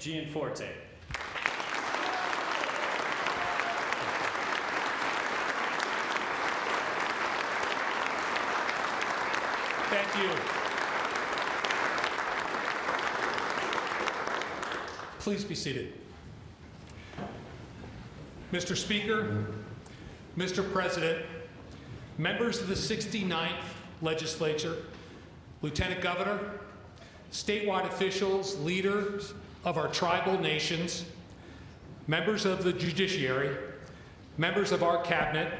Gianforte. Thank you. Please be seated. Mr. Speaker, Mr. President, members of the 69th Legislature, Lieutenant Governor, statewide officials, leaders of our tribal nations, members of the judiciary, members of our cabinet,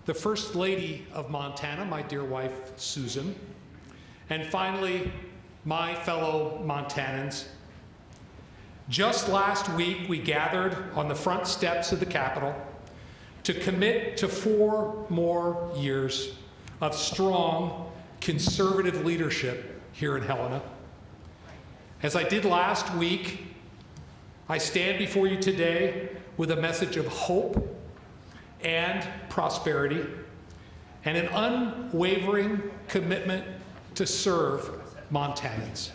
the First Lady of Montana, my dear wife, Susan, and finally, my fellow Montanans. Just last week, we gathered on the front steps of the Capitol to commit to 4 more years of strong, conservative leadership here in Helena. As I did last week, I stand before you today with a message of hope and prosperity, and an unwavering commitment to serve Montanans.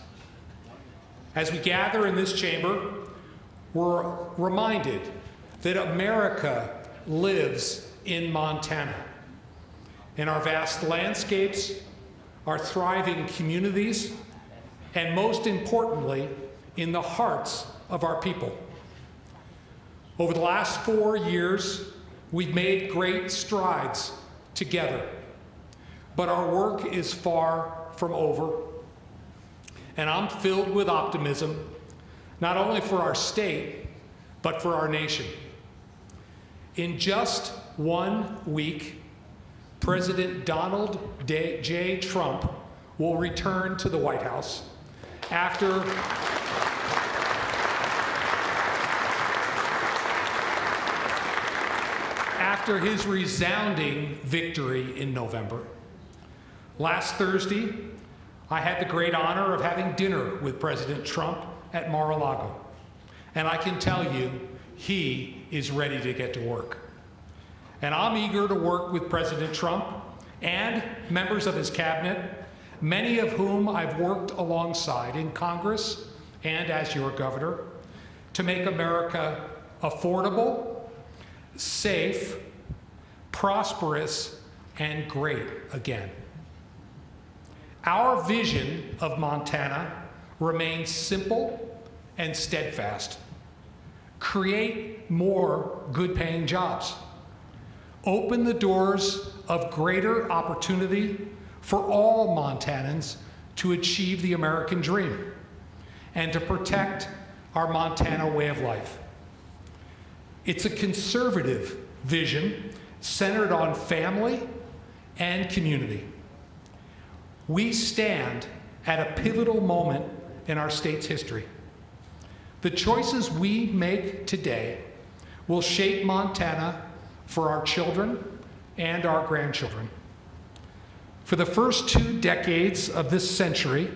As we gather in this chamber, we're reminded that America lives in Montana, in our vast landscapes, our thriving communities, and most importantly, in the hearts of our people. Over the last 4 years, we've made great strides together, but our work is far from over. And I'm filled with optimism, not only for our state, but for our nation. In just 1 week, President Donald J. Trump will return to the White House after his resounding victory in November. Last Thursday, I had the great honor of having dinner with President Trump at Mar-a-Lago, and I can tell you, he is ready to get to work. And I'm eager to work with President Trump and members of his cabinet, many of whom I've worked alongside in Congress and as your governor, to make America affordable, safe, prosperous, and great again. Our vision of Montana remains simple and steadfast. Create more good-paying jobs. Open the doors of greater opportunity for all Montanans to achieve the American dream and to protect our Montana way of life. It's a conservative vision centered on family and community. We stand at a pivotal moment in our state's history. The choices we make today will shape Montana for our children and our grandchildren. For the first 2 decades of this century,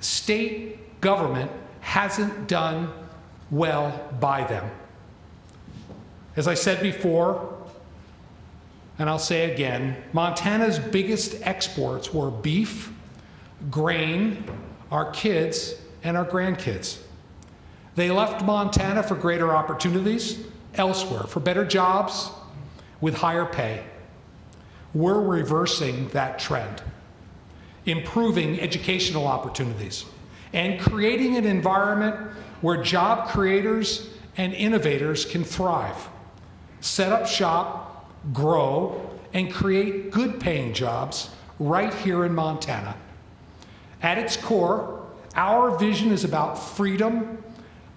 state government hasn't done well by them. As I said before, and I'll say again, Montana's biggest exports were beef, grain, our kids, and our grandkids. They left Montana for greater opportunities elsewhere, for better jobs with higher pay. We're reversing that trend, improving educational opportunities, and creating an environment where job creators and innovators can thrive, set up shop, grow, and create good-paying jobs right here in Montana. At its core, our vision is about freedom,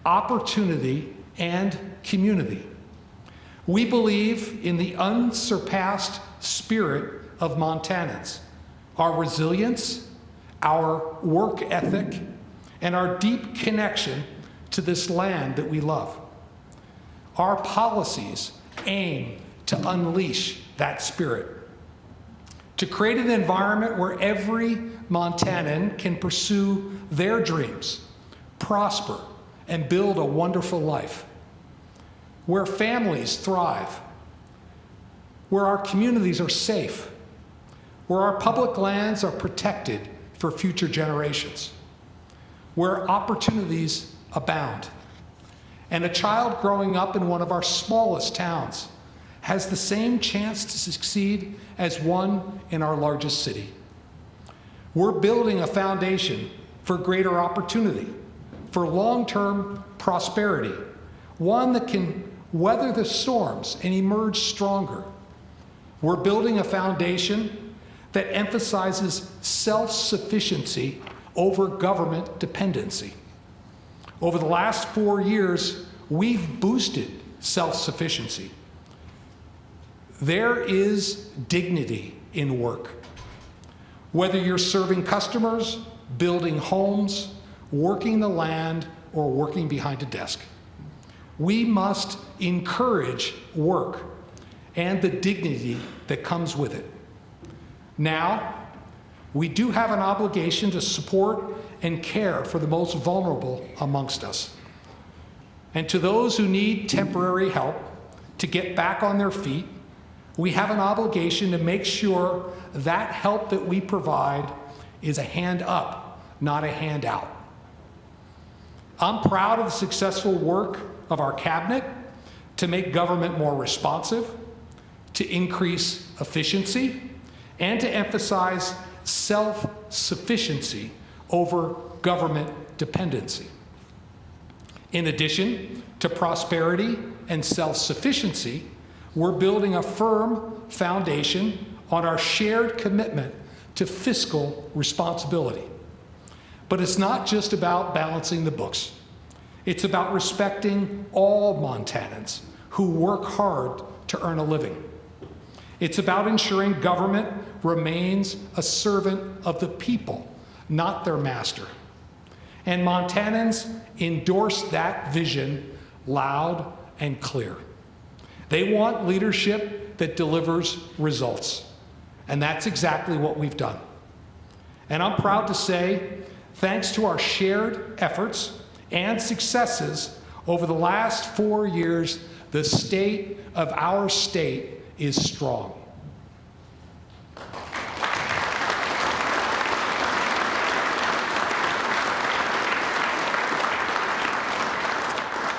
opportunity, and community. We believe in the unsurpassed spirit of Montanans, our resilience, our work ethic, and our deep connection to this land that we love. Our policies aim to unleash that spirit, to create an environment where every Montanan can pursue their dreams, prosper, and build a wonderful life, where families thrive, where our communities are safe, where our public lands are protected for future generations, where opportunities abound. And a child growing up in one of our smallest towns has the same chance to succeed as one in our largest city. We're building a foundation for greater opportunity, for long-term prosperity, one that can weather the storms and emerge stronger. We're building a foundation that emphasizes self-sufficiency over government dependency. Over the last 4 years, we've boosted self-sufficiency. There is dignity in work. Whether you're serving customers, building homes, working the land, or working behind a desk. We must encourage work and the dignity that comes with it. Now, we do have an obligation to support and care for the most vulnerable amongst us. And to those who need temporary help to get back on their feet, we have an obligation to make sure that help that we provide is a hand up, not a handout. I'm proud of the successful work of our cabinet to make government more responsive, to increase efficiency, and to emphasize self-sufficiency over government dependency. In addition to prosperity and self-sufficiency, we're building a firm foundation on our shared commitment to fiscal responsibility. But it's not just about balancing the books. It's about respecting all Montanans who work hard to earn a living. It's about ensuring government remains a servant of the people, not their master. And Montanans endorse that vision loud and clear. They want leadership that delivers results. And that's exactly what we've done. And I'm proud to say, thanks to our shared efforts and successes over the last 4 years, the state of our state is strong.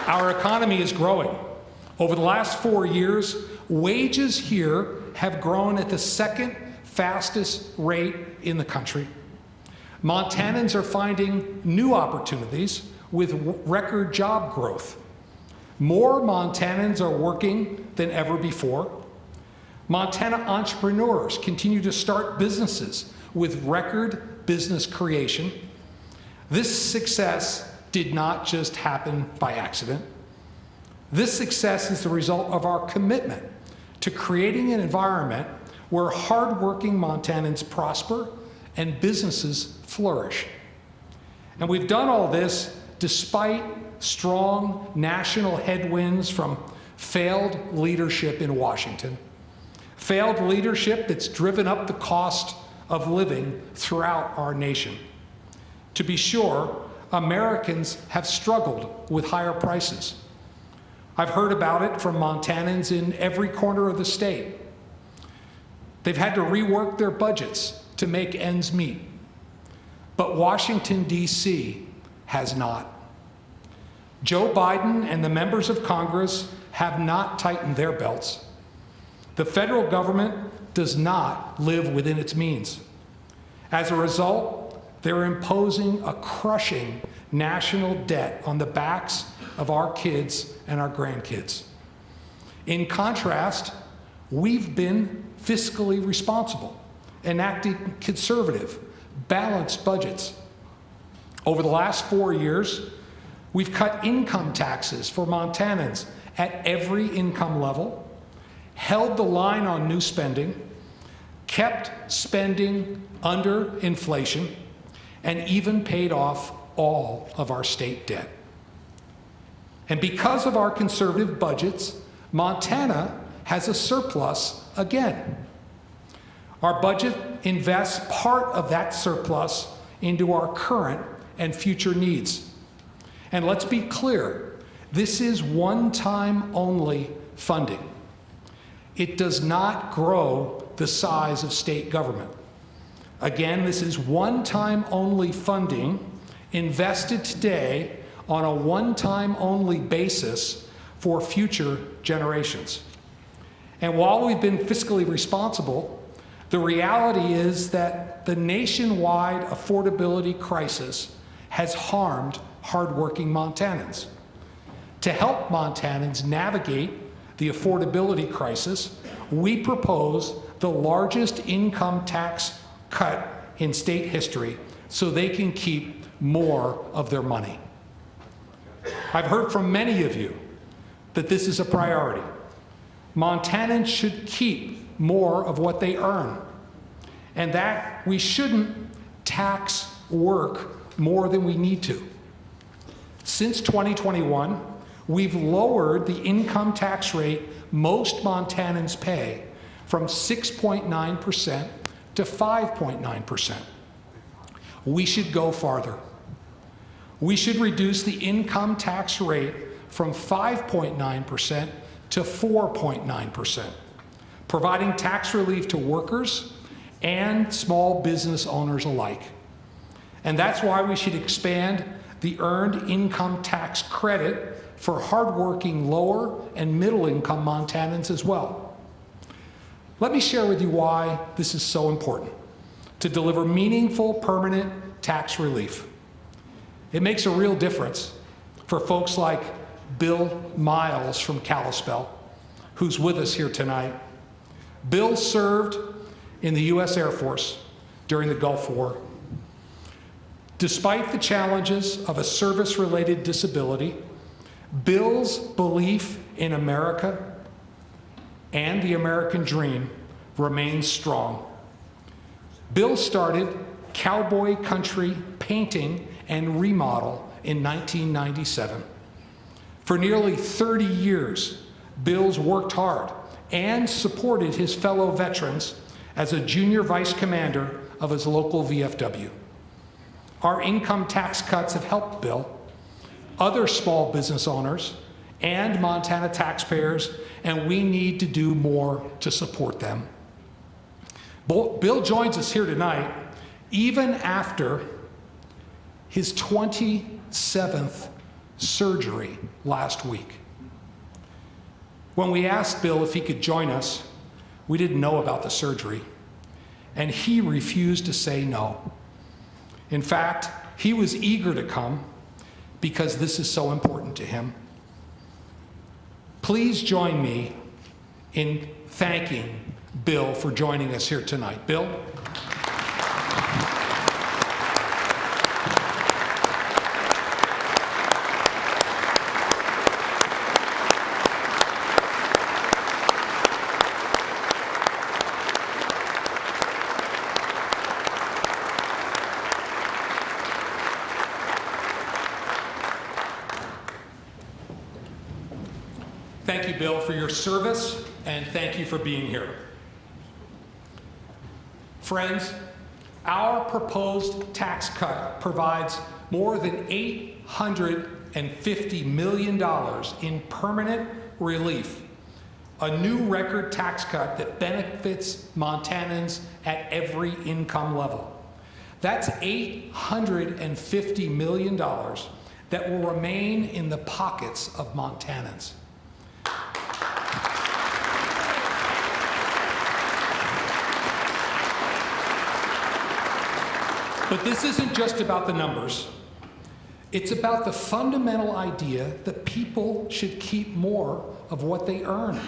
Our economy is growing. Over the last 4 years, wages here have grown at the second fastest rate in the country. Montanans are finding new opportunities with record job growth. More Montanans are working than ever before. Montana entrepreneurs continue to start businesses with record business creation. This success did not just happen by accident. This success is the result of our commitment to creating an environment where hardworking Montanans prosper and businesses flourish. And we've done all this despite strong national headwinds from failed leadership in Washington. Failed leadership that's driven up the cost of living throughout our nation. To be sure, Americans have struggled with higher prices. I've heard about it from Montanans in every corner of the state. They've had to rework their budgets to make ends meet. But Washington, D.C. has not. Joe Biden and the members of Congress have not tightened their belts. The federal government does not live within its means. As a result, they're imposing a crushing national debt on the backs of our kids and our grandkids. In contrast, we've been fiscally responsible, enacting conservative, balanced budgets. Over the last 4 years, we've cut income taxes for Montanans at every income level, held the line on new spending, kept spending under inflation, and even paid off all of our state debt. And because of our conservative budgets, Montana has a surplus again. Our budget invests part of that surplus into our current and future needs. And let's be clear, this is one-time only funding. It does not grow the size of state government. Again, this is one-time only funding invested today on a one-time only basis for future generations. And while we've been fiscally responsible, the reality is that the nationwide affordability crisis has harmed hardworking Montanans. To help Montanans navigate the affordability crisis, we propose the largest income tax cut in state history so they can keep more of their money. I've heard from many of you that this is a priority. Montanans should keep more of what they earn, and that we shouldn't tax work more than we need to. Since 2021, we've lowered the income tax rate most Montanans pay from 6.9% to 5.9%. We should go farther. We should reduce the income tax rate from 5.9% to 4.9%, providing tax relief to workers and small business owners alike. And that's why we should expand the earned income tax credit for hardworking lower and middle income Montanans as well. Let me share with you why this is so important to deliver meaningful, permanent tax relief. It makes a real difference for folks like Bill Miles from Kalispell, who's with us here tonight. Bill served in the U.S. Air Force during the Gulf War. Despite the challenges of a service-related disability, Bill's belief in America and the American dream remains strong. Bill started Cowboy Country Painting and Remodel in 1997. For nearly 30 years, Bill's worked hard and supported his fellow veterans as a junior vice commander of his local VFW. Our income tax cuts have helped Bill, other small business owners, and Montana taxpayers, and we need to do more to support them. Bill joins us here tonight even after his 27th surgery last week. When we asked Bill if he could join us, we didn't know about the surgery, and he refused to say no. In fact, he was eager to come because this is so important to him. Please join me in thanking Bill for joining us here tonight. Bill? Thank you, Bill, for your service, and thank you for being here. Friends, our proposed tax cut provides more than $850 million in permanent relief, a new record tax cut that benefits Montanans at every income level. That's $850 million that will remain in the pockets of Montanans. But this isn't just about the numbers. It's about the fundamental idea that people should keep more of what they earn,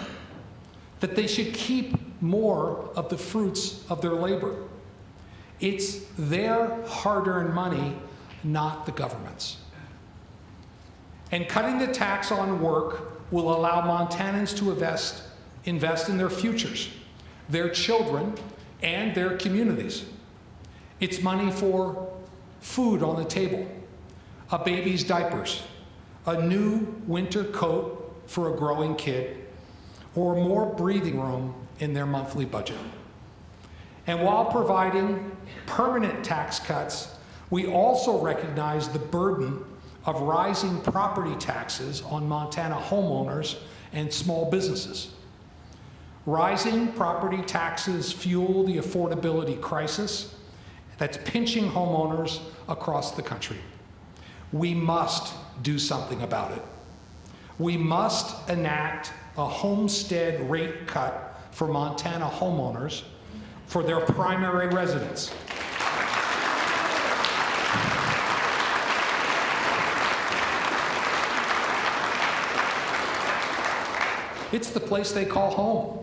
that they should keep more of the fruits of their labor. It's their hard-earned money, not the government's. And cutting the tax on work will allow Montanans to invest in their futures, their children, and their communities. It's money for food on the table, a baby's diapers, a new winter coat for a growing kid, or more breathing room in their monthly budget. And while providing permanent tax cuts, we also recognize the burden of rising property taxes on Montana homeowners and small businesses. Rising property taxes fuel the affordability crisis that's pinching homeowners across the country. We must do something about it. We must enact a homestead rate cut for Montana homeowners for their primary residence. It's the place they call home.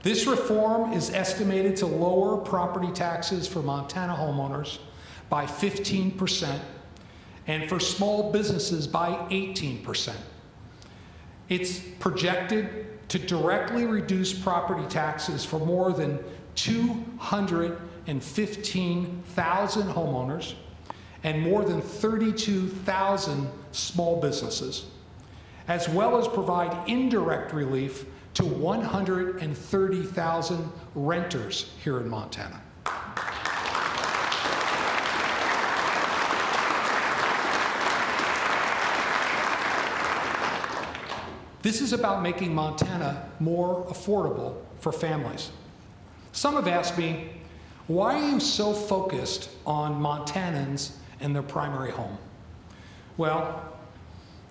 This reform is estimated to lower property taxes for Montana homeowners by 15% and for small businesses by 18%. It's projected to directly reduce property taxes for more than 215,000 homeowners and more than 32,000 small businesses, as well as provide indirect relief to 130,000 renters here in Montana. This is about making Montana more affordable for families. Some have asked me, why are you so focused on Montanans and their primary home? Well,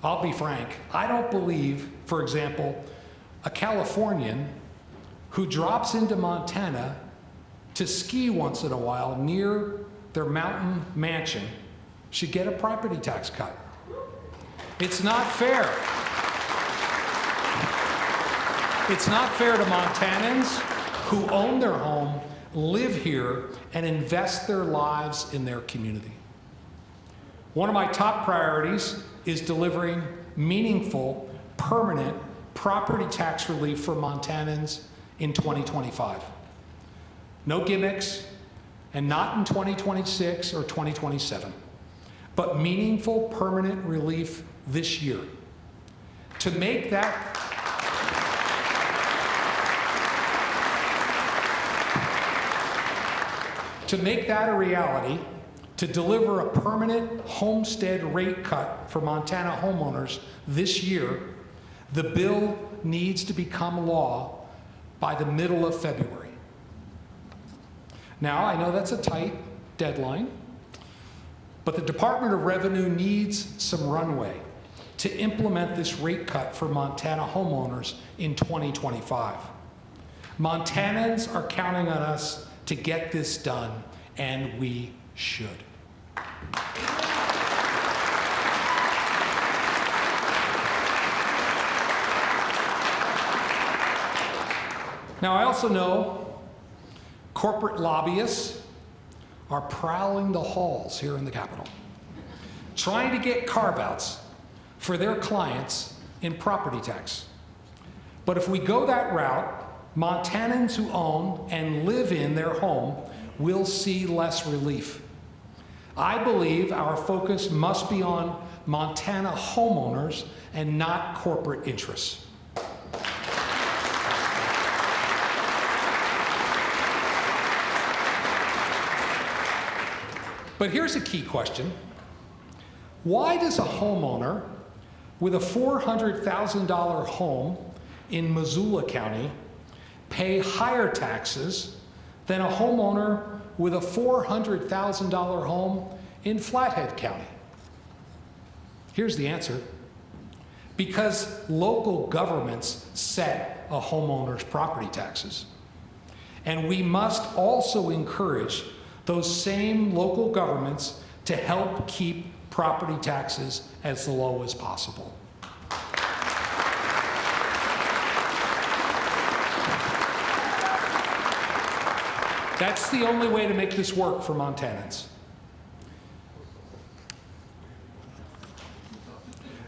I'll be frank, I don't believe, for example, a Californian who drops into Montana to ski once in a while near their mountain mansion should get a property tax cut. It's not fair. It's not fair to Montanans who own their home, live here, and invest their lives in their community. One of my top priorities is delivering meaningful, permanent property tax relief for Montanans in 2025. No gimmicks, and not in 2026 or 2027, but meaningful, permanent relief this year. To make that a reality, to deliver a permanent homestead rate cut for Montana homeowners this year, the bill needs to become law by the middle of February. Now, I know that's a tight deadline, but the Department of Revenue needs some runway to implement this rate cut for Montana homeowners in 2025. Montanans are counting on us to get this done, and we should. Now, I also know corporate lobbyists are prowling the halls here in the Capitol, trying to get carve-outs for their clients in property tax. But if we go that route, Montanans who own and live in their home will see less relief. I believe our focus must be on Montana homeowners and not corporate interests. But here's a key question. Why does a homeowner with a $400,000 home in Missoula County pay higher taxes than a homeowner with a $400,000 home in Flathead County? Here's the answer. Because local governments set a homeowner's property taxes. And we must also encourage those same local governments to help keep property taxes as low as possible. That's the only way to make this work for Montanans.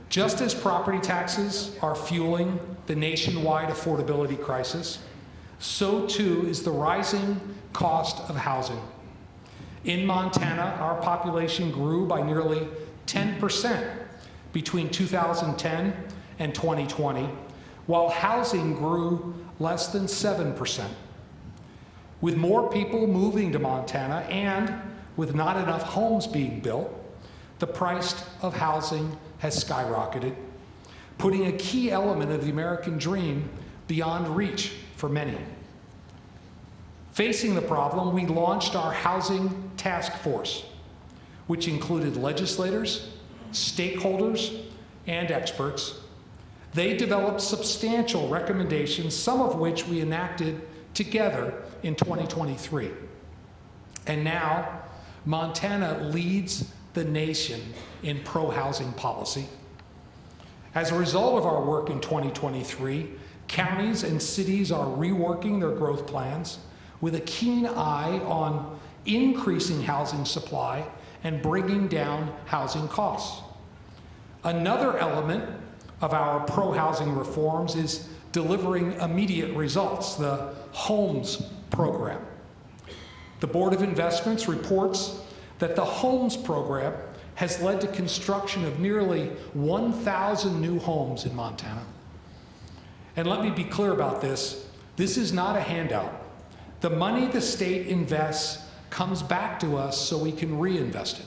Just as property taxes are fueling the nationwide affordability crisis, so too is the rising cost of housing. In Montana, our population grew by nearly 10% between 2010 and 2020, while housing grew less than 7%. With more people moving to Montana and with not enough homes being built, the price of housing has skyrocketed, putting a key element of the American dream beyond reach for many. Facing the problem, we launched our Housing Task Force, which included legislators, stakeholders, and experts. They developed substantial recommendations, some of which we enacted together in 2023. And now, Montana leads the nation in pro-housing policy. As a result of our work in 2023, counties and cities are reworking their growth plans with a keen eye on increasing housing supply and bringing down housing costs. Another element of our pro-housing reforms is delivering immediate results, the HOMES program. The Board of Investments reports that the HOMES program has led to construction of nearly 1,000 new homes in Montana. And let me be clear about this. This is not a handout. The money the state invests comes back to us so we can reinvest it.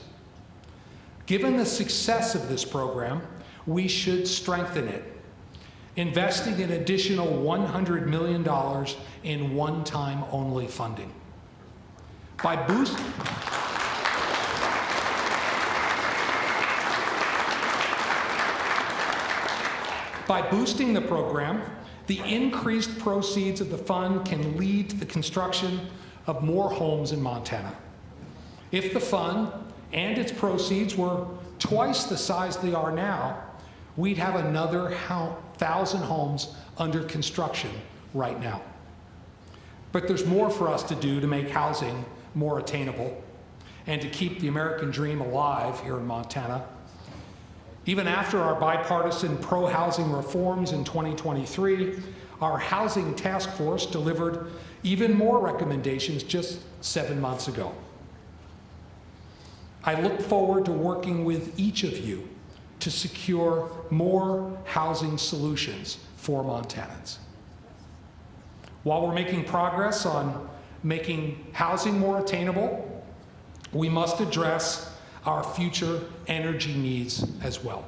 Given the success of this program, we should strengthen it, investing an additional $100 million in one-time only funding. By boosting the program, the increased proceeds of the fund can lead to the construction of more homes in Montana. If the fund and its proceeds were twice the size they are now, we'd have another 1,000 homes under construction right now. But there's more for us to do to make housing more attainable and to keep the American dream alive here in Montana. Even after our bipartisan pro-housing reforms in 2023, our housing task force delivered even more recommendations just 7 months ago. I look forward to working with each of you to secure more housing solutions for Montanans. While we're making progress on making housing more attainable, we must address our future energy needs as well.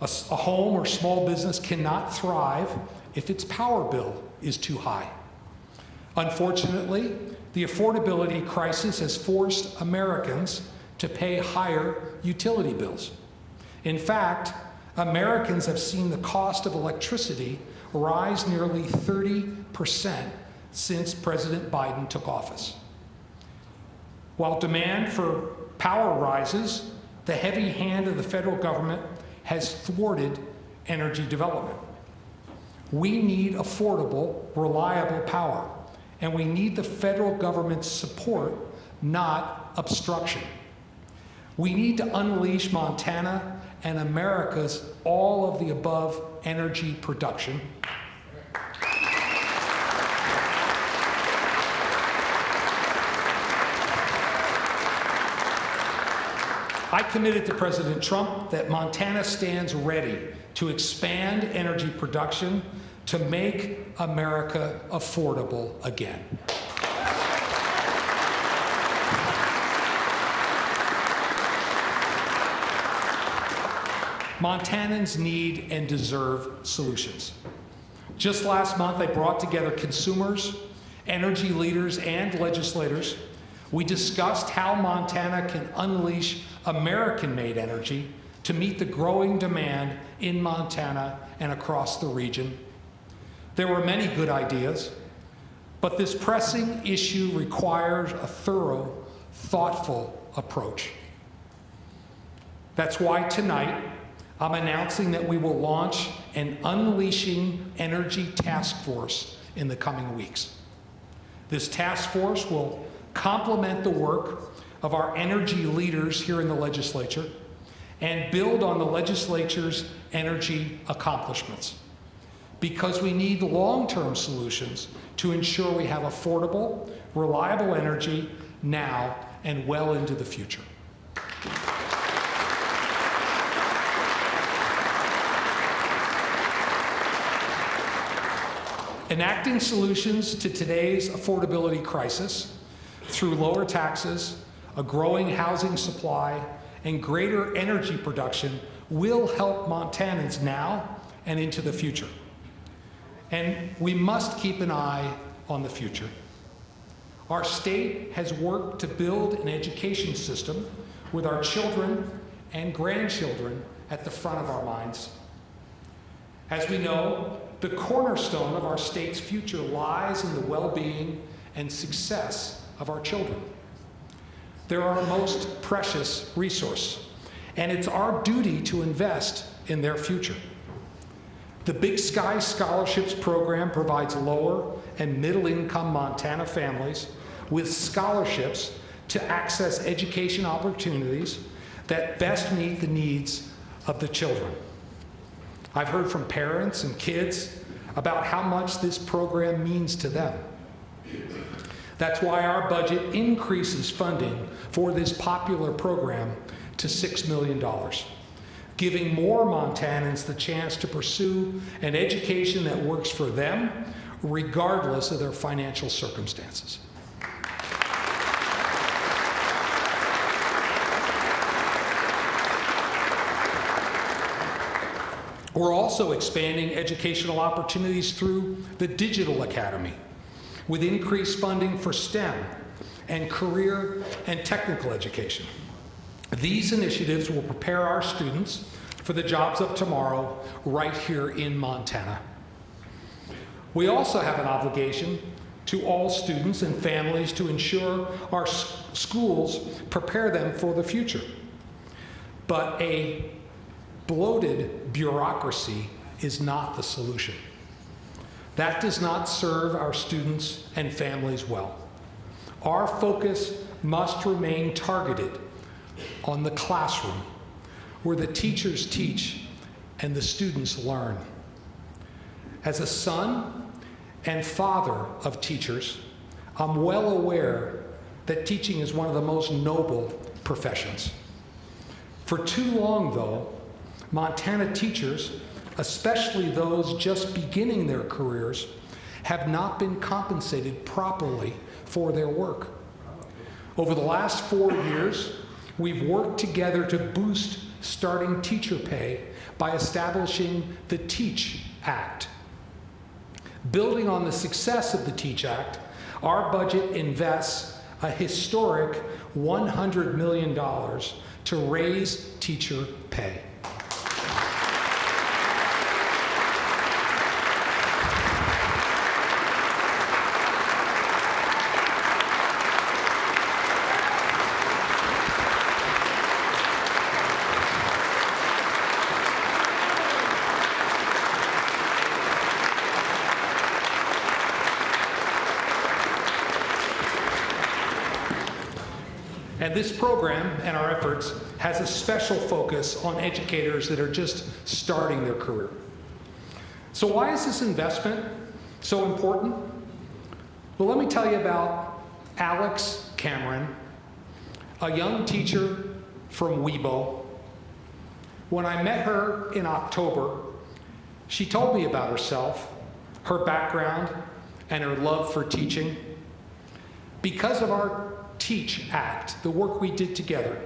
A home or small business cannot thrive if its power bill is too high. Unfortunately, the affordability crisis has forced Americans to pay higher utility bills. In fact, Americans have seen the cost of electricity rise nearly 30% since President Biden took office. While demand for power rises, the heavy hand of the federal government has thwarted energy development. We need affordable, reliable power, and we need the federal government's support, not obstruction. We need to unleash Montana and America's all of the above energy production. I committed to President Trump that Montana stands ready to expand energy production to make America affordable again. Montanans need and deserve solutions. Just last month, I brought together consumers, energy leaders, and legislators. We discussed how Montana can unleash American-made energy to meet the growing demand in Montana and across the region. There were many good ideas, but this pressing issue requires a thorough, thoughtful approach. That's why tonight, I'm announcing that we will launch an Unleashing Energy Task Force in the coming weeks. This task force will complement the work of our energy leaders here in the legislature and build on the legislature's energy accomplishments, because we need long-term solutions to ensure we have affordable, reliable energy now and well into the future. Enacting solutions to today's affordability crisis through lower taxes, a growing housing supply, and greater energy production will help Montanans now and into the future. And we must keep an eye on the future. Our state has worked to build an education system with our children and grandchildren at the front of our minds. As we know, the cornerstone of our state's future lies in the well-being and success of our children. They're our most precious resource, and it's our duty to invest in their future. The Big Sky Scholarships program provides lower and middle-income Montana families with scholarships to access education opportunities that best meet the needs of the children. I've heard from parents and kids about how much this program means to them. That's why our budget increases funding for this popular program to $6 million, giving more Montanans the chance to pursue an education that works for them, regardless of their financial circumstances. We're also expanding educational opportunities through the Digital Academy, with increased funding for STEM and career and technical education. These initiatives will prepare our students for the jobs of tomorrow right here in Montana. We also have an obligation to all students and families to ensure our schools prepare them for the future. But a bloated bureaucracy is not the solution. That does not serve our students and families well. Our focus must remain targeted on the classroom, where the teachers teach and the students learn. As a son and father of teachers, I'm well aware that teaching is one of the most noble professions. For too long, though, Montana teachers, especially those just beginning their careers, have not been compensated properly for their work. Over the last 4 years, we've worked together to boost starting teacher pay by establishing the TEACH Act. Building on the success of the TEACH Act, our budget invests a historic $100 million to raise teacher pay. And this program and our efforts has a special focus on educators that are just starting their career. So why is this investment so important? Well, let me tell you about Alex Cameron, a young teacher from Webo. When I met her in October, she told me about herself, her background, and her love for teaching. Because of our TEACH Act, the work we did together,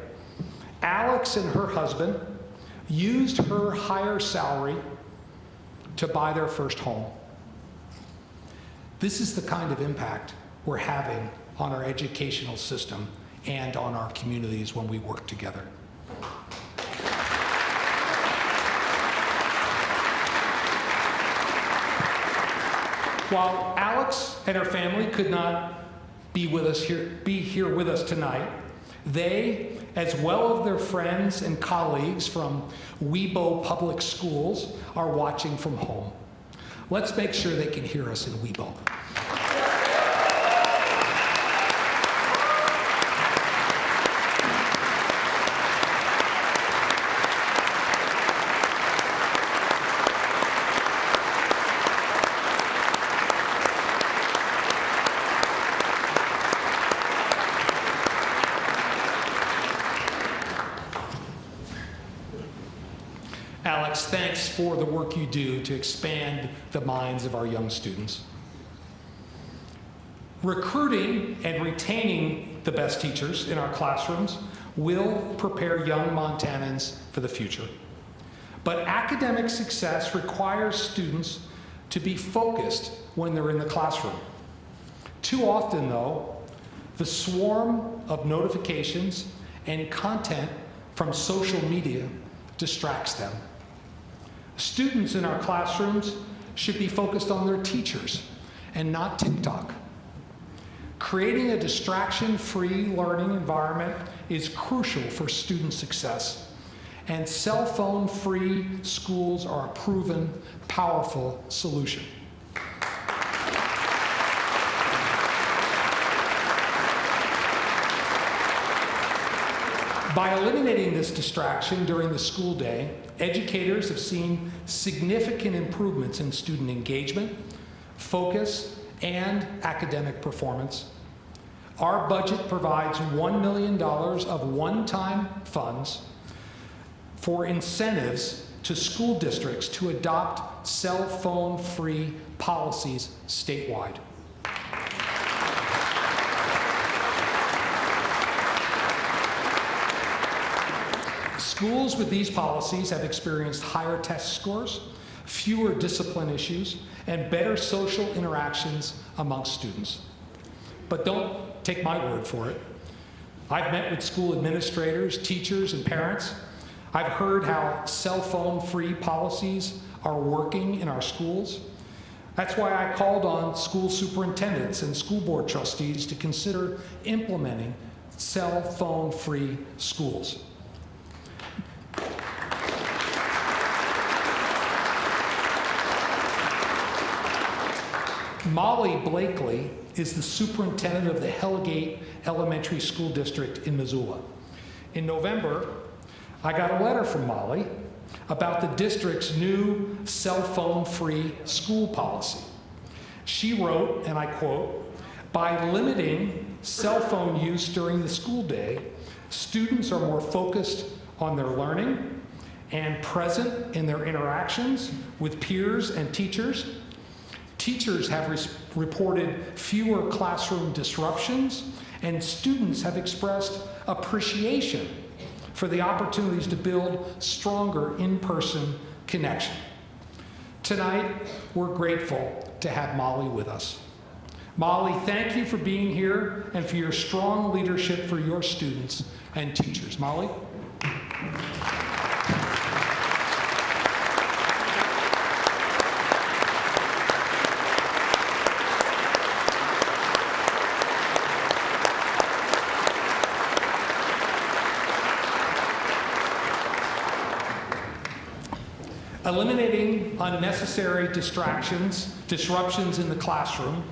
Alex and her husband used her higher salary to buy their first home. This is the kind of impact we're having on our educational system and on our communities when we work together. While Alex and her family could not be here with us tonight, they, as well as their friends and colleagues from Webo Public Schools, are watching from home. Let's make sure they can hear us in Webo. Alex, thanks for the work you do to expand the minds of our young students. Recruiting and retaining the best teachers in our classrooms will prepare young Montanans for the future. But academic success requires students to be focused when they're in the classroom. Too often, though, the swarm of notifications and content from social media distracts them. Students in our classrooms should be focused on their teachers and not TikTok. Creating a distraction-free learning environment is crucial for student success, and cell phone-free schools are a proven, powerful solution. By eliminating this distraction during the school day, educators have seen significant improvements in student engagement, focus, and academic performance. Our budget provides $1 million of one-time funds for incentives to school districts to adopt cell phone-free policies statewide. Schools with these policies have experienced higher test scores, fewer discipline issues, and better social interactions amongst students. But don't take my word for it. I've met with school administrators, teachers, and parents. I've heard how cell phone-free policies are working in our schools. That's why I called on school superintendents and school board trustees to consider implementing cell phone-free schools. Molly Blakely is the superintendent of the Hellgate Elementary School District in Missoula. In November, I got a letter from Molly about the district's new cell phone-free school policy. She wrote, and I quote, "By limiting cell phone use during the school day, students are more focused on their learning and present in their interactions with peers and teachers. Teachers have reported fewer classroom disruptions, and students have expressed appreciation for the opportunities to build stronger in-person connection." Tonight, we're grateful to have Molly with us. Molly, thank you for being here and for your strong leadership for your students and teachers. Molly? Eliminating unnecessary disruptions in the classroom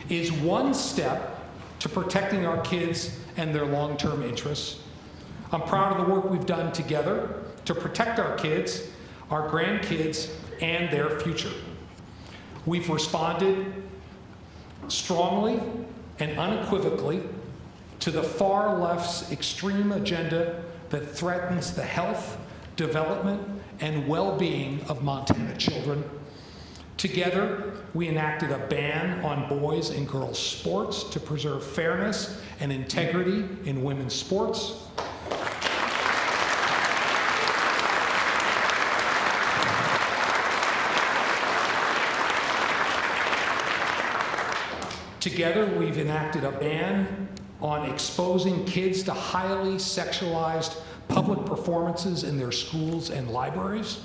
is one step to protecting our kids and their long-term interests. I'm proud of the work we've done together to protect our kids, our grandkids, and their future. We've responded strongly and unequivocally to the far left's extreme agenda that threatens the health, development, and well-being of Montana children. Together, we enacted a ban on boys and girls sports to preserve fairness and integrity in women's sports. Together, we've enacted a ban on exposing kids to highly sexualized public performances in their schools and libraries.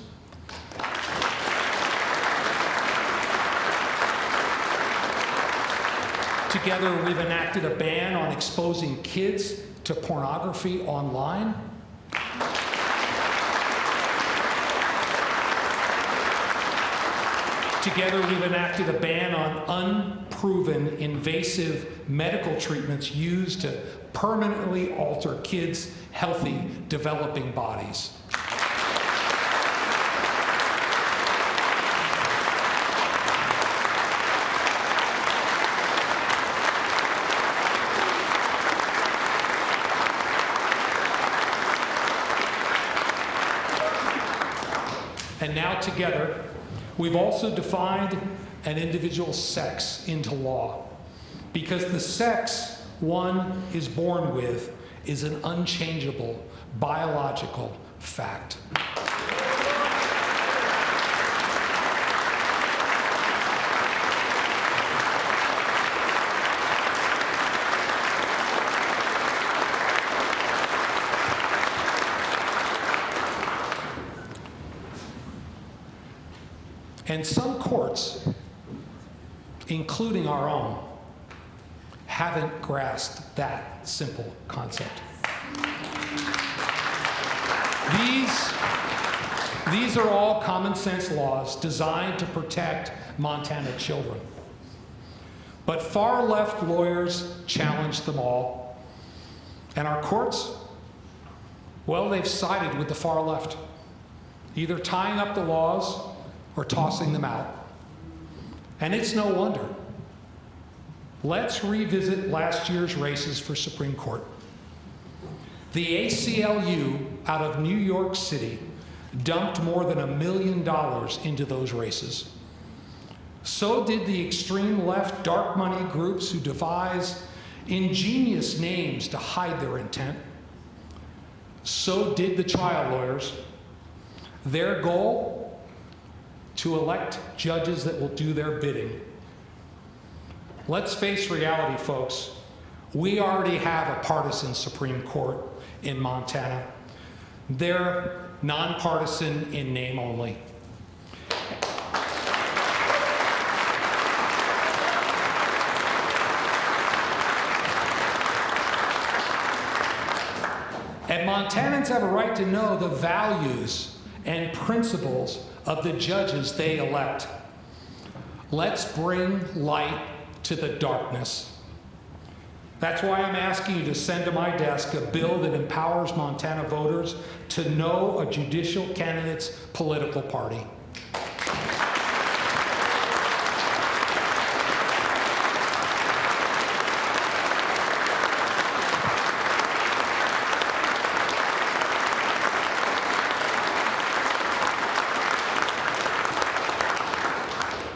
Together, we've enacted a ban on exposing kids to pornography online. Together, we've enacted a ban on unproven invasive medical treatments used to permanently alter kids' healthy, developing bodies. And now together, we've also defined an individual's sex into law, because the sex one is born with is an unchangeable biological fact. And some courts, including our own, haven't grasped that simple concept. These are all common sense laws designed to protect Montana children. But far left lawyers challenge them all. And our courts, well, they've sided with the far left, either tying up the laws or tossing them out. And it's no wonder. Let's revisit last year's races for Supreme Court. The ACLU out of New York City dumped more than $1 million into those races. So did the extreme left dark money groups who devise ingenious names to hide their intent. So did the trial lawyers. Their goal? To elect judges that will do their bidding. Let's face reality, folks. We already have a partisan Supreme Court in Montana. They're nonpartisan in name only. And Montanans have a right to know the values and principles of the judges they elect. Let's bring light to the darkness. That's why I'm asking you to send to my desk a bill that empowers Montana voters to know a judicial candidate's political party.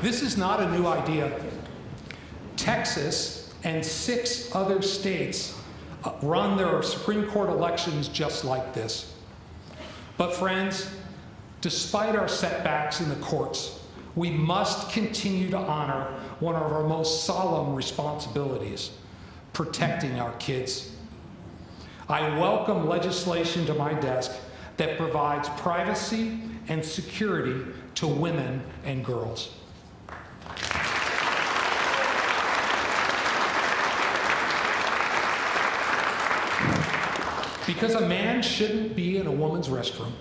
This is not a new idea. Texas and 6 other states run their Supreme Court elections just like this. But friends, despite our setbacks in the courts, we must continue to honor one of our most solemn responsibilities, protecting our kids. I welcome legislation to my desk that provides privacy and security to women and girls. Because a man shouldn't be in a woman's restroom,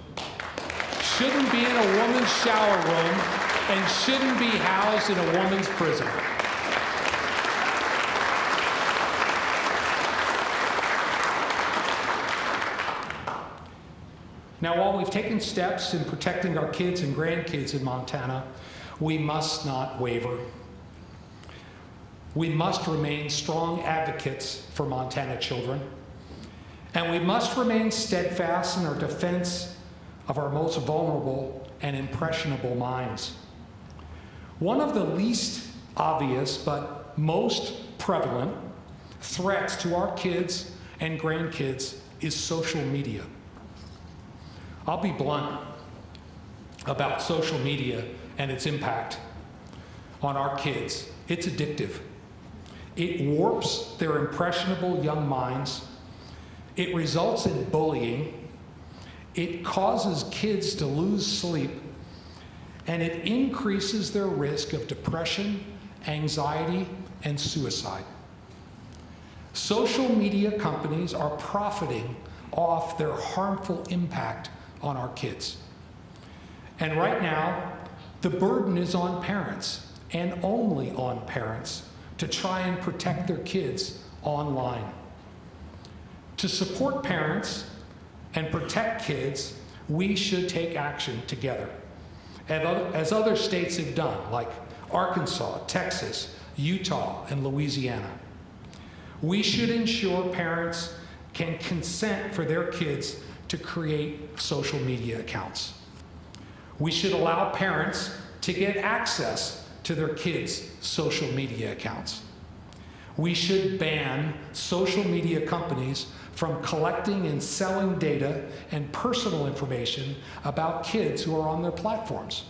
shouldn't be in a woman's shower room, and shouldn't be housed in a woman's prison. Now, while we've taken steps in protecting our kids and grandkids in Montana, we must not waver. We must remain strong advocates for Montana children. And we must remain steadfast in our defense of our most vulnerable and impressionable minds. One of the least obvious but most prevalent threats to our kids and grandkids is social media. I'll be blunt about social media and its impact on our kids. It's addictive. It warps their impressionable young minds. It results in bullying. It causes kids to lose sleep. And it increases their risk of depression, anxiety, and suicide. Social media companies are profiting off their harmful impact on our kids. And right now, the burden is on parents, and only on parents, to try and protect their kids online. To support parents and protect kids, we should take action together, as other states have done, like Arkansas, Texas, Utah, and Louisiana. We should ensure parents can consent for their kids to create social media accounts. We should allow parents to get access to their kids' social media accounts. We should ban social media companies from collecting and selling data and personal information about kids who are on their platforms.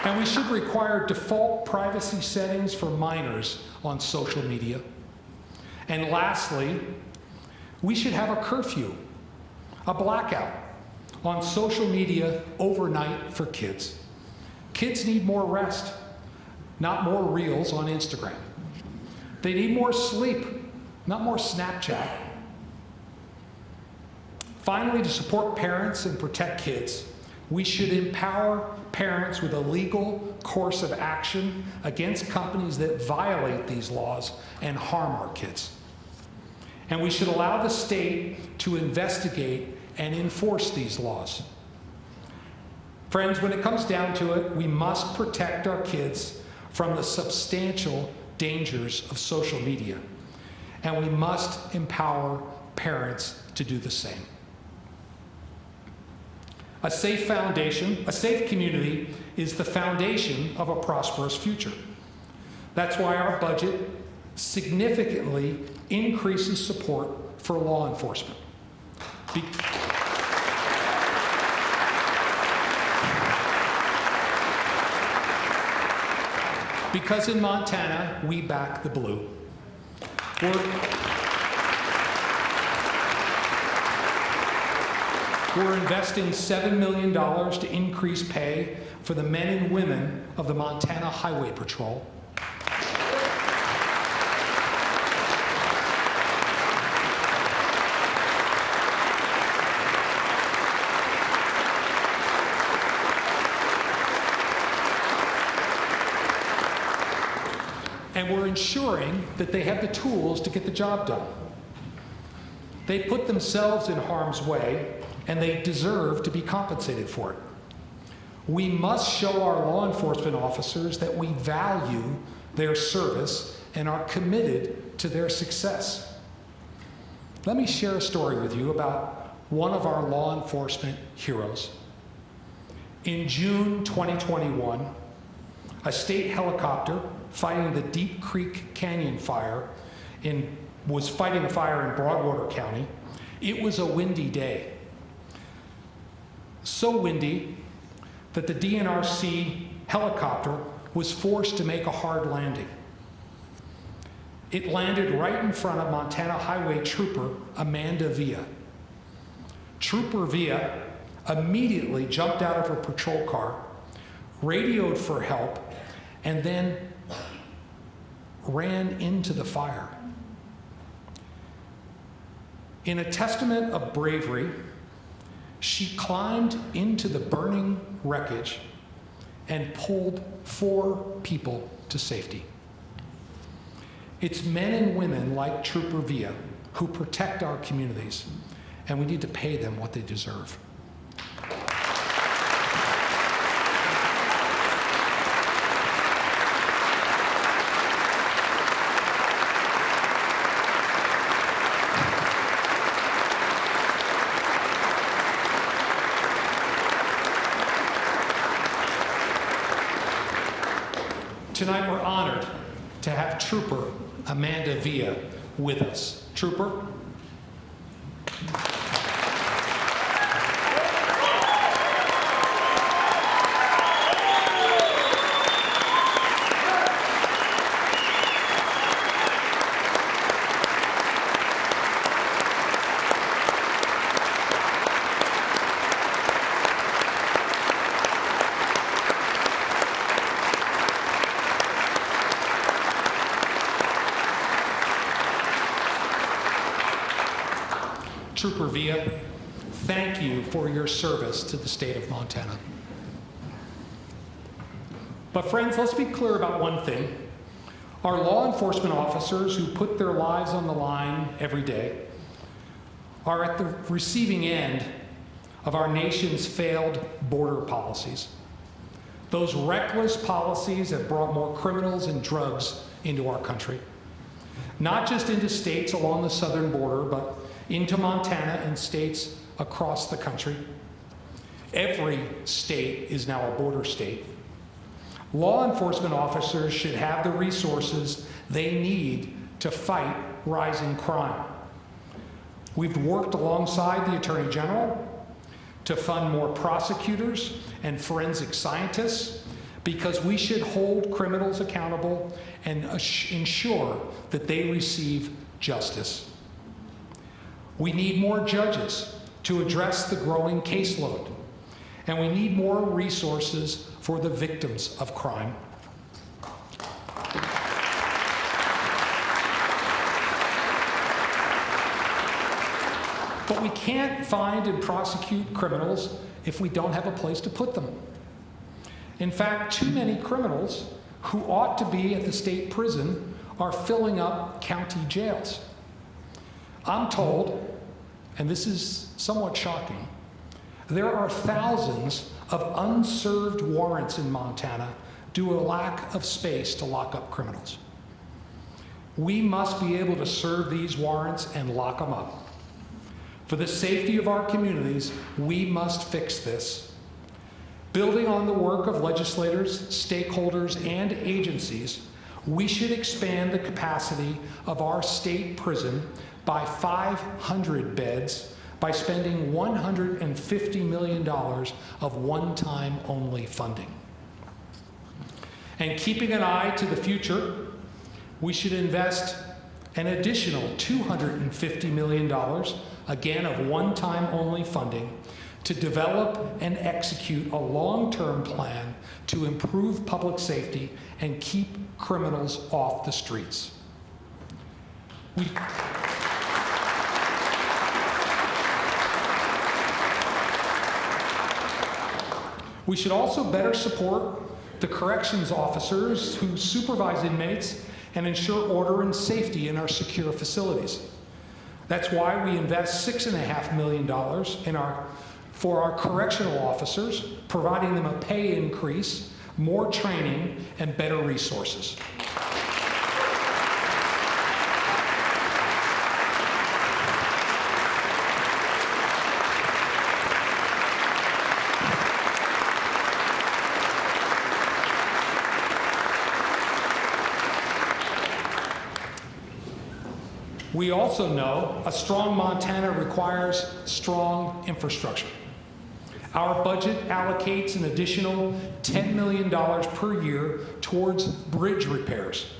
And we should require default privacy settings for minors on social media. And lastly, We should have a curfew, a blackout on social media overnight for kids. Kids need more rest, not more reels on Instagram. They need more sleep, not more Snapchat. Finally, to support parents and protect kids, we should empower parents with a legal course of action against companies that violate these laws and harm our kids. And we should allow the state to investigate and enforce these laws. Friends, when it comes down to it, we must protect our kids from the substantial dangers of social media. And we must empower parents to do the same. A safe foundation, a safe community is the foundation of a prosperous future. That's why our budget significantly increases support for law enforcement. Because in Montana, we back the blue. We're investing $7 million to increase pay for the men and women of the Montana Highway Patrol. And we're ensuring that they have the tools to get the job done. They put themselves in harm's way, and they deserve to be compensated for it. We must show our law enforcement officers that we value their service and are committed to their success. Let me share a story with you about one of our law enforcement heroes. In June 2021, a state helicopter fighting the Deep Creek Canyon fire was fighting a fire in Broadwater County. It was a windy day. So windy that the DNRC helicopter was forced to make a hard landing. It landed right in front of Montana Highway Trooper Amanda Villa. Trooper Villa immediately jumped out of her patrol car, radioed for help, and then ran into the fire. In a testament of bravery, she climbed into the burning wreckage and pulled 4 people to safety. It's men and women like Trooper Villa who protect our communities, and we need to pay them what they deserve. Tonight we're honored to have Trooper Amanda Villa with us. Trooper. Trooper Villa, thank you for your service to the state of Montana. But friends, let's be clear about one thing. Our law enforcement officers who put their lives on the line every day are at the receiving end of our nation's failed border policies. Those reckless policies have brought more criminals and drugs into our country. Not just into states along the southern border, but into Montana and states across the country. Every state is now a border state. Law enforcement officers should have the resources they need to fight rising crime. We've worked alongside the Attorney General to fund more prosecutors and forensic scientists because we should hold criminals accountable and ensure that they receive justice. We need more judges to address the growing caseload. And we need more resources for the victims of crime. But we can't find and prosecute criminals if we don't have a place to put them. In fact, too many criminals who ought to be at the state prison are filling up county jails. I'm told, and this is somewhat shocking, there are thousands of unserved warrants in Montana due to a lack of space to lock up criminals. We must be able to serve these warrants and lock them up. For the safety of our communities, we must fix this. Building on the work of legislators, stakeholders, and agencies, we should expand the capacity of our state prison by 500 beds by spending $150 million of one-time only funding. And keeping an eye to the future, we should invest an additional $250 million, again of one-time only funding, to develop and execute a long-term plan to improve public safety and keep criminals off the streets. We should also better support the corrections officers who supervise inmates and ensure order and safety in our secure facilities. That's why we invest $6.5 million for our correctional officers, providing them a pay increase, more training, and better resources. We also know a strong Montana requires strong infrastructure. Our budget allocates an additional $10 million per year towards bridge repairs,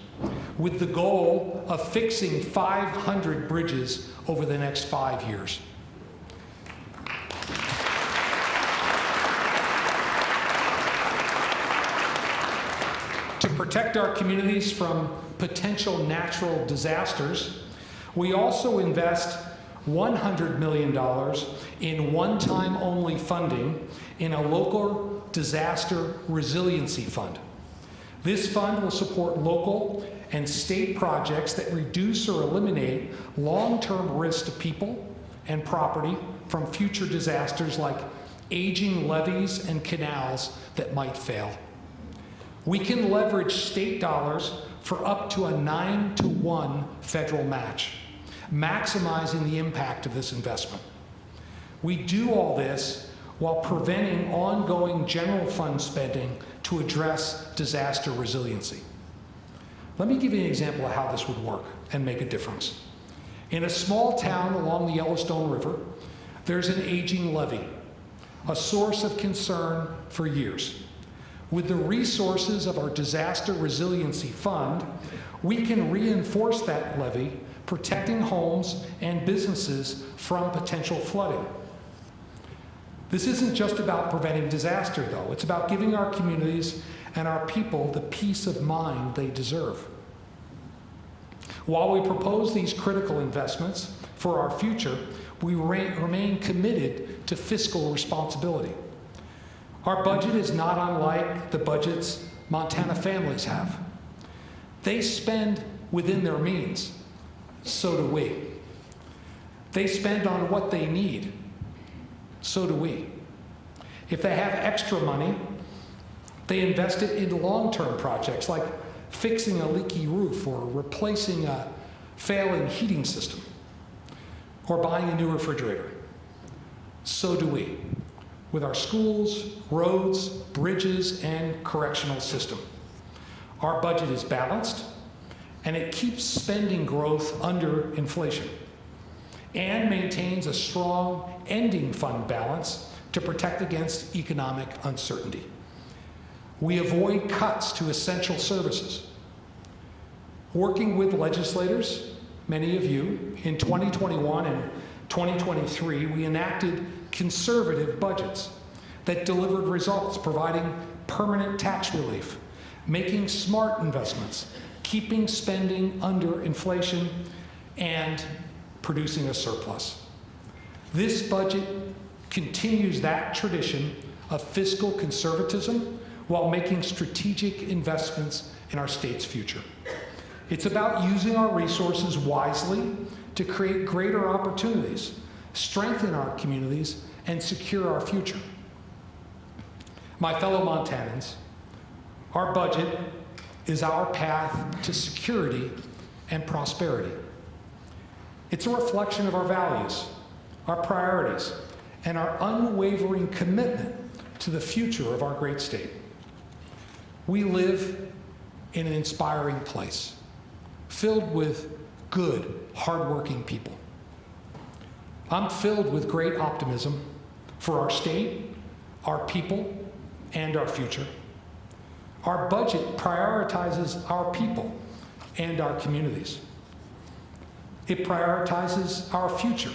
with the goal of fixing 500 bridges over the next 5 years. To protect our communities from potential natural disasters, we also invest $100 million in one-time only funding in a local disaster resiliency fund. This fund will support local and state projects that reduce or eliminate long-term risk to people and property from future disasters like aging levees and canals that might fail. We can leverage state dollars for up to a 9-to-1 federal match, maximizing the impact of this investment. We do all this while preventing ongoing general fund spending to address disaster resiliency. Let me give you an example of how this would work and make a difference. In a small town along the Yellowstone River, there's an aging levee, a source of concern for years. With the resources of our disaster resiliency fund, we can reinforce that levee, protecting homes and businesses from potential flooding. This isn't just about preventing disaster, though. It's about giving our communities and our people the peace of mind they deserve. While we propose these critical investments for our future, we remain committed to fiscal responsibility. Our budget is not unlike the budgets Montana families have. They spend within their means. So do we. They spend on what they need. So do we. If they have extra money, they invest it in long-term projects like fixing a leaky roof or replacing a failing heating system or buying a new refrigerator. So do we, with our schools, roads, bridges, and correctional system. Our budget is balanced, and it keeps spending growth under inflation and maintains a strong ending fund balance to protect against economic uncertainty. We avoid cuts to essential services. Working with legislators, many of you, in 2021 and 2023, we enacted conservative budgets that delivered results, providing permanent tax relief, making smart investments, keeping spending under inflation, and producing a surplus. This budget continues that tradition of fiscal conservatism while making strategic investments in our state's future. It's about using our resources wisely to create greater opportunities, strengthen our communities, and secure our future. My fellow Montanans, our budget is our path to security and prosperity. It's a reflection of our values, our priorities, and our unwavering commitment to the future of our great state. We live in an inspiring place, filled with good, hardworking people. I'm filled with great optimism for our state, our people, and our future. Our budget prioritizes our people and our communities. It prioritizes our future,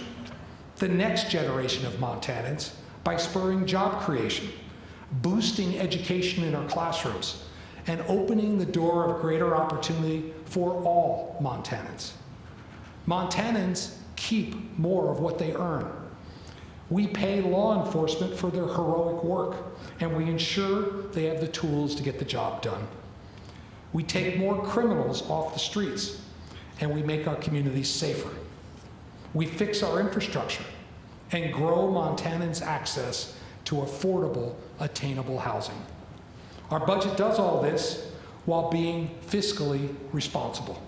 the next generation of Montanans, by spurring job creation, boosting education in our classrooms, and opening the door of greater opportunity for all Montanans. Montanans keep more of what they earn. We pay law enforcement for their heroic work, and we ensure they have the tools to get the job done. We take more criminals off the streets, and we make our communities safer. We fix our infrastructure and grow Montanans' access to affordable, attainable housing. Our budget does all this while being fiscally responsible.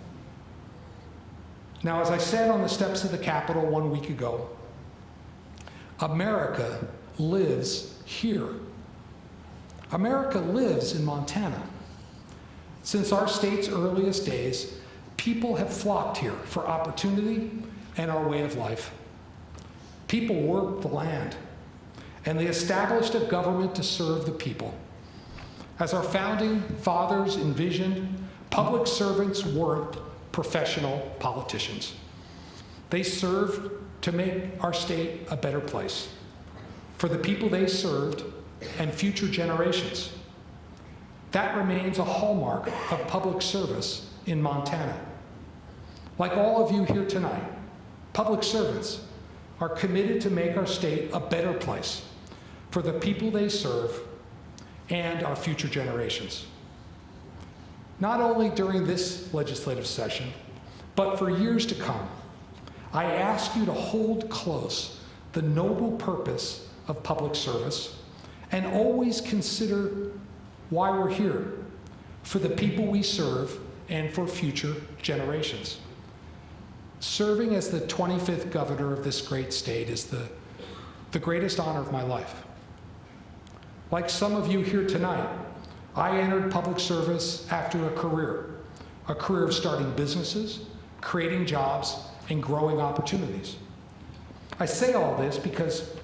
Now, as I said on the steps of the Capitol 1 week ago, America lives here. America lives in Montana. Since our state's earliest days, people have flocked here for opportunity and our way of life. People worked the land, and they established a government to serve the people. As our founding fathers envisioned, public servants weren't professional politicians. They served to make our state a better place for the people they served and future generations. That remains a hallmark of public service in Montana. Like all of you here tonight, public servants are committed to make our state a better place for the people they serve and our future generations. Not only during this legislative session, but for years to come, I ask you to hold close the noble purpose of public service and always consider why we're here, for the people we serve and for future generations. Serving as the 25th governor of this great state is the greatest honor of my life. Like some of you here tonight, I entered public service after a career of starting businesses, creating jobs, and growing opportunities. I say all this because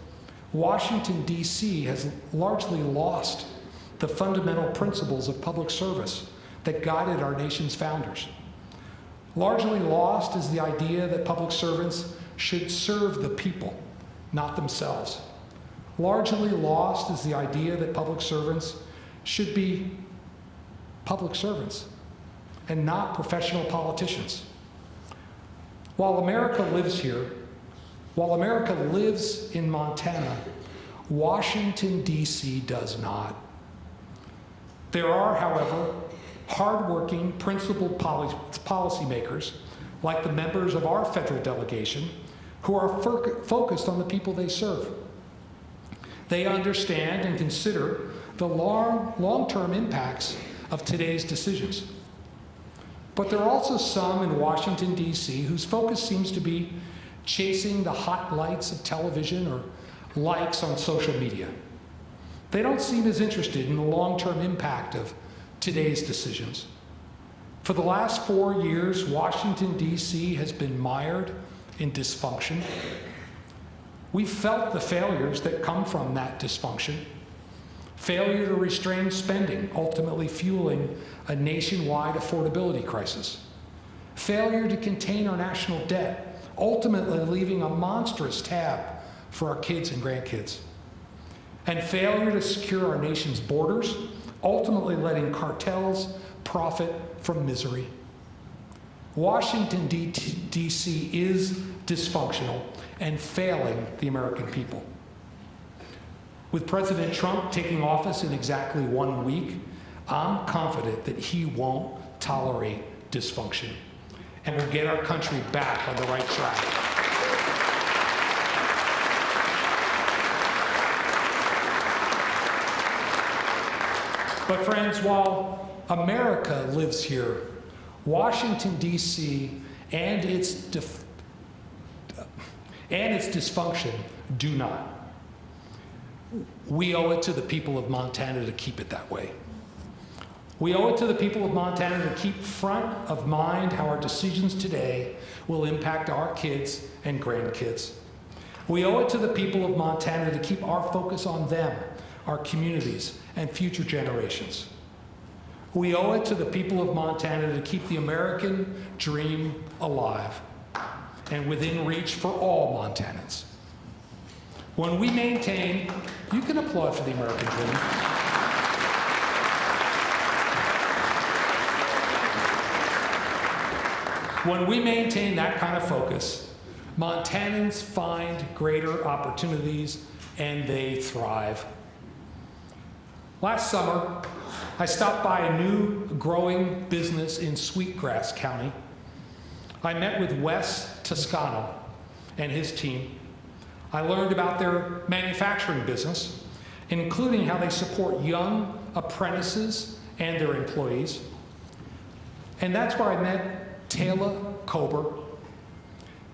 Washington, D.C. has largely lost the fundamental principles of public service that guided our nation's founders. Largely lost is the idea that public servants should serve the people, not themselves. Largely lost is the idea that public servants should be public servants and not professional politicians. While America lives here, while America lives in Montana, Washington, D.C. does not. There are, however, hardworking, principled policymakers, like the members of our federal delegation, who are focused on the people they serve. They understand and consider the long-term impacts of today's decisions. But there are also some in Washington, D.C. whose focus seems to be chasing the hot lights of television or likes on social media. They don't seem as interested in the long-term impact of today's decisions. For the last 4 years, Washington, D.C. has been mired in dysfunction. We've felt the failures that come from that dysfunction. Failure to restrain spending, ultimately fueling a nationwide affordability crisis. Failure to contain our national debt, ultimately leaving a monstrous tab for our kids and grandkids. And failure to secure our nation's borders, ultimately letting cartels profit from misery. Washington, D.C. is dysfunctional and failing the American people. With President Trump taking office in exactly 1 week, I'm confident that he won't tolerate dysfunction and will get our country back on the right track. But friends, while America lives here, Washington, D.C. and its dysfunction do not. We owe it to the people of Montana to keep it that way. We owe it to the people of Montana to keep front of mind how our decisions today will impact our kids and grandkids. We owe it to the people of Montana to keep our focus on them, our communities, and future generations. We owe it to the people of Montana to keep the American dream alive and within reach for all Montanans. When we maintain, you can applaud for the American dream. When we maintain that kind of focus, Montanans find greater opportunities and they thrive. Last summer, I stopped by a new growing business in Sweetgrass County. I met with Wes Toscano and his team. I learned about their manufacturing business, including how they support young apprentices and their employees. And that's where I met Taylor Kober.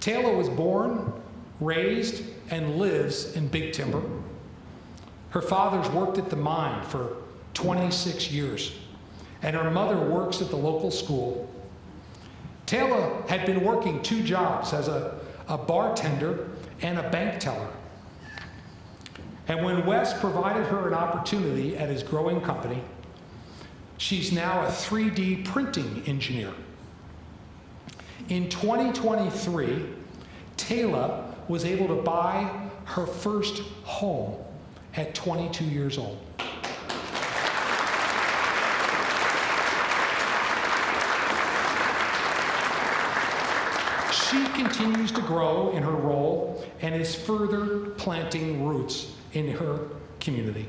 Taylor was born, raised, and lives in Big Timber. Her father's worked at the mine for 26 years, and her mother works at the local school. Taylor had been working 2 jobs as a bartender and a bank teller. And when Wes provided her an opportunity at his growing company, she's now a 3D printing engineer. In 2023, Taylor was able to buy her first home at 22 years old. She continues to grow in her role and is further planting roots in her community.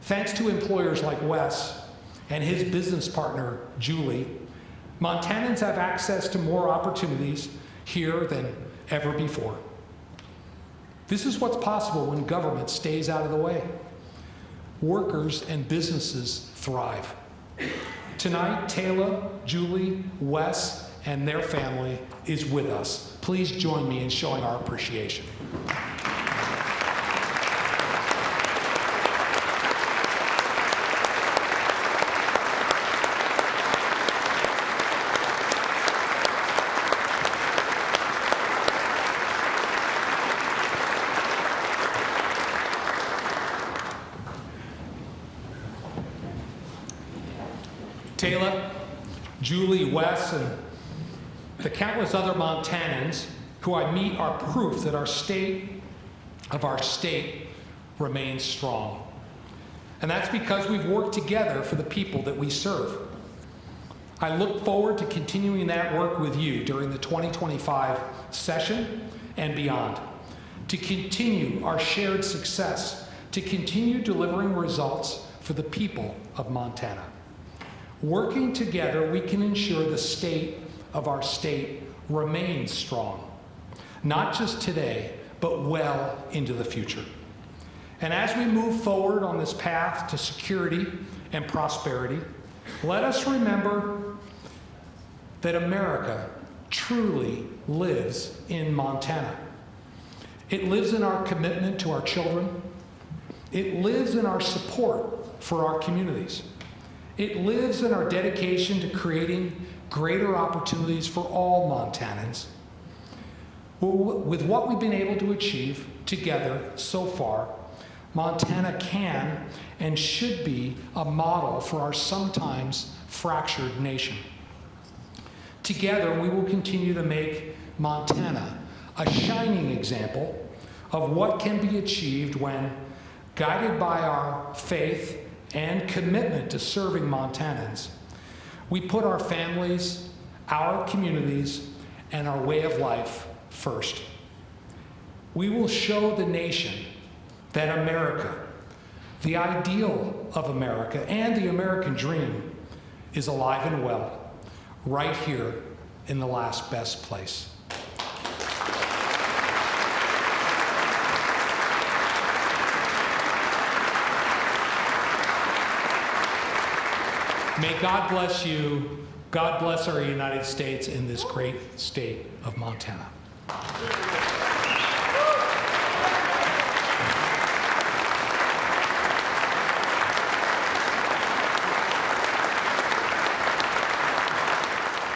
Thanks to employers like Wes and his business partner, Julie, Montanans have access to more opportunities here than ever before. This is what's possible when government stays out of the way. Workers and businesses thrive. Tonight, Taylor, Julie, Wes, and their family is with us. Please join me in showing our appreciation. Taylor, Julie, Wes, and the countless other Montanans who I meet are proof that our state remains strong. And that's because we've worked together for the people that we serve. I look forward to continuing that work with you during the 2025 session and beyond, to continue our shared success, to continue delivering results for the people of Montana. Working together, we can ensure the state of our state remains strong, not just today, but well into the future. And as we move forward on this path to security and prosperity, let us remember that America truly lives in Montana. It lives in our commitment to our children. It lives in our support for our communities. It lives in our dedication to creating greater opportunities for all Montanans. With what we've been able to achieve together so far, Montana can and should be a model for our sometimes fractured nation. Together, we will continue to make Montana a shining example of what can be achieved when, guided by our faith and commitment to serving Montanans, we put our families, our communities, and our way of life first. We will show the nation that America, the ideal of America, and the American dream is alive and well, right here in the last best place. May God bless you. God bless our United States and this great state of Montana.